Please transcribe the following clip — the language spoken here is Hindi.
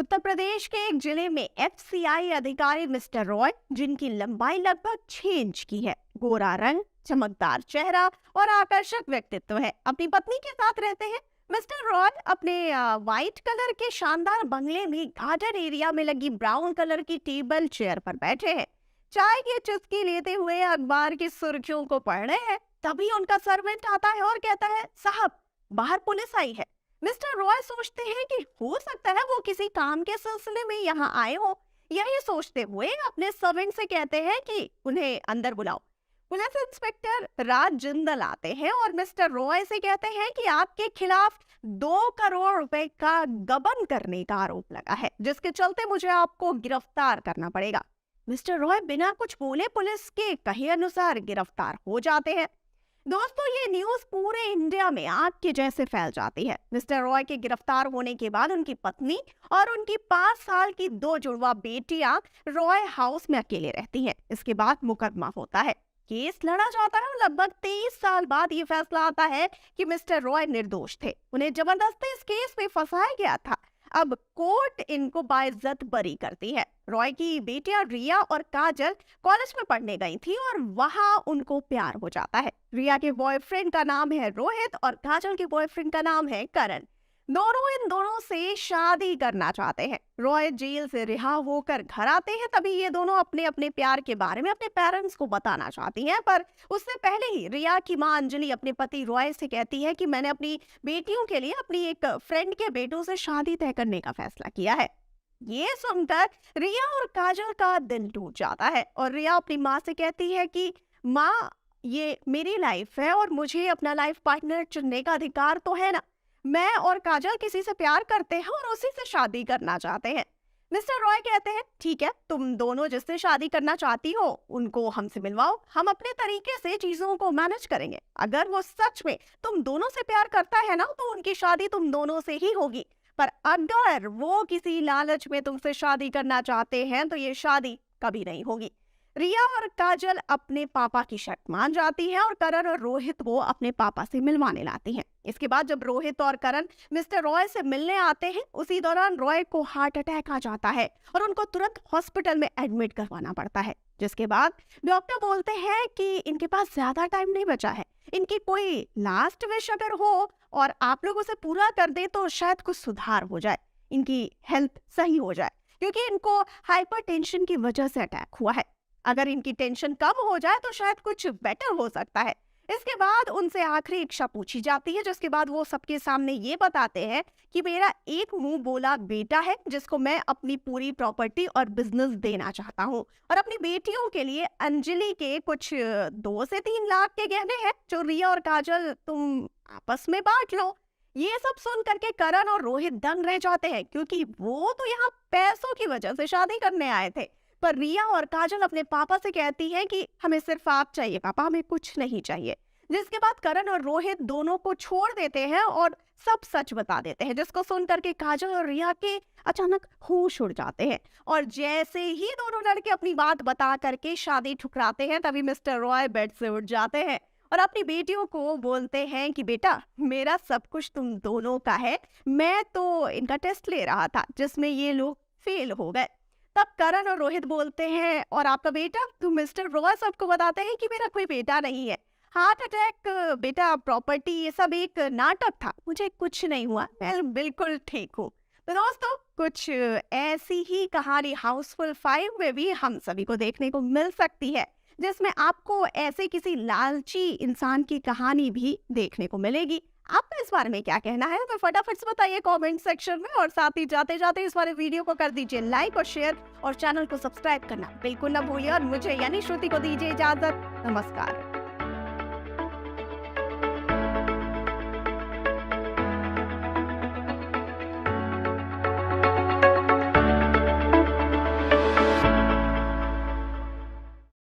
उत्तर प्रदेश के एक जिले में एफसीआई अधिकारी मिस्टर रॉय, जिनकी लंबाई लगभग 6 इंच की है, गोरा रंग, चमकदार चेहरा और आकर्षक व्यक्तित्व है, अपनी पत्नी के साथ रहते हैं। मिस्टर रॉय अपने व्हाइट कलर के शानदार बंगले में गार्डन एरिया में लगी ब्राउन कलर की टेबल चेयर पर बैठे हैं, चाय की चुस्की लेते हुए अखबार की सुर्खियों को पढ़ रहे हैं। तभी उनका सर्वेंट आता है और कहता है, साहब, बाहर पुलिस आई है। मिस्टर रॉय सोचते हैं कि हो सकता है वो किसी काम के सिलसिले में यहाँ आए हो। यही सोचते हुए अपने सर्वेंट से कहते हैं कि उन्हें अंदर बुलाओ। पुलिस इंस्पेक्टर राज जिंदल आते हैं और मिस्टर रॉय से कहते हैं कि आपके खिलाफ 2 करोड़ रुपए का गबन करने का आरोप लगा है, जिसके चलते मुझे आपको गिरफ्तार करना पड़ेगा। मिस्टर रॉय बिना कुछ बोले पुलिस के कहे अनुसार गिरफ्तार हो जाते हैं। दोस्तों, ये न्यूज पूरे इंडिया में आग के जैसे फैल जाती है। मिस्टर रॉय के गिरफ्तार होने के बाद उनकी पत्नी और उनकी 5 साल की 2 जुड़वा बेटियां रॉय हाउस में अकेले रहती हैं। इसके बाद मुकदमा होता है, केस लड़ा जाता है और लगभग 23 साल बाद ये फैसला आता है कि मिस्टर रॉय निर्दोष थे, उन्हें जबरदस्ती इस केस में फंसाया गया था। अब कोर्ट इनको बाइज्जत बरी करती है। रॉय की बेटियां रिया और काजल कॉलेज में पढ़ने गई थी और वहां उनको प्यार हो जाता है। रिया के बॉयफ्रेंड का नाम है रोहित और काजल के बॉयफ्रेंड का नाम है करण। दोनों इन दोनों से शादी करना चाहते हैं। रॉय जेल से रिहा होकर घर आते हैं, तभी ये दोनों अपने अपने प्यार के बारे में अपने पेरेंट्स को बताना चाहती हैं। पर उससे पहले ही रिया की मां अंजलि अपने पति रॉय से कहती है कि मैंने अपनी बेटियों के लिए अपनी एक फ्रेंड के बेटों से शादी तय करने का फैसला किया है। ये सुनकर रिया और काजल का दिल टूट जाता है और रिया अपनी माँ से कहती है कि माँ, ये मेरी लाइफ है और मुझे अपना लाइफ पार्टनर चुनने का अधिकार तो है ना। मैं और काजल किसी से प्यार करते हैं और उसी से शादी करना चाहते हैं। मिस्टर रॉय कहते हैं, ठीक है, तुम दोनों जिससे शादी करना चाहती हो उनको हमसे मिलवाओ, हम अपने तरीके से चीजों को मैनेज करेंगे। अगर वो सच में तुम दोनों से प्यार करता है ना, तो उनकी शादी तुम दोनों से ही होगी। पर अगर वो किसी लालच में तुमसे शादी करना चाहते हैं तो ये शादी कभी नहीं होगी। रिया और काजल अपने पापा की शर्त मान जाती हैं और करण और रोहित को अपने पापा से मिलवाने लाती हैं। इसके बाद जब रोहित और करण मिस्टर रॉय से मिलने आते हैं, उसी दौरान रॉय को हार्ट अटैक आ जाता है और उनको तुरंत हॉस्पिटल में एडमिट करवाना पड़ता है। जिसके बाद डॉक्टर बोलते हैं कि इनके पास ज्यादा टाइम नहीं बचा है, इनकी कोई लास्ट विश अगर हो और आप लोग उसे पूरा कर दे तो शायद कुछ सुधार हो जाए, इनकी हेल्थ सही हो जाए, क्योंकि इनको हाइपरटेंशन की वजह से अटैक हुआ है। अगर इनकी टेंशन कम हो जाए तो शायद कुछ बेटर हो सकता है। इसके बाद उनसे आखिरी इच्छा पूछी जाती है, जिसके बाद वो सबके सामने ये बताते हैं कि मेरा एक मुंह बोला बेटा है जिसको मैं अपनी पूरी प्रॉपर्टी और बिजनेस देना चाहता हूँ, और अपनी बेटियों के लिए अंजलि के कुछ 2 से 3 लाख के गहने हैं जो रिया और काजल तुम आपस में बांट लो। ये सब सुन करके करण और रोहित दंग रह जाते हैं, क्योंकि वो तो यहाँ पैसों की वजह से शादी करने आए थे। पर रिया और काजल अपने पापा से कहती हैं कि हमें सिर्फ आप चाहिए पापा, हमें कुछ नहीं चाहिए। जिसके बाद करण और रोहित दोनों को छोड़ देते हैं और सब सच बता देते हैं, जिसको सुन करके काजल और रिया के अचानक होश उड़ जाते हैं। और जैसे ही दोनों लड़के अपनी बात बता करके शादी ठुकराते हैं, तभी मिस्टर रॉय बेड से उठ जाते हैं और अपनी बेटियों को बोलते हैं कि बेटा, मेरा सब कुछ तुम दोनों का है, मैं तो इनका टेस्ट ले रहा था जिसमें ये लोग फेल हो गए। तब करण और रोहित बोलते हैं, और आपका बेटा? तो मिस्टर रॉय सबको बताते हैं कि मेरा कोई बेटा नहीं है, हार्ट अटैक, बेटा, प्रॉपर्टी, ये सब एक नाटक था, मुझे कुछ नहीं हुआ, मैं बिल्कुल ठीक हूँ। तो दोस्तों, कुछ ऐसी ही कहानी हाउसफुल 5 में भी हम सभी को देखने को मिल सकती है, जिसमें आपको ऐसे किसी लालची इंसान की कहानी भी देखने को मिलेगी। आपका इस बारे में क्या कहना है, तो फटाफट से बताइए कमेंट सेक्शन में। और साथ ही जाते जाते इस वाले वीडियो को कर दीजिए लाइक और शेयर, और चैनल को सब्सक्राइब करना बिल्कुल ना भूलिए। और मुझे यानी श्रुति को दीजिए इजाजत। नमस्कार।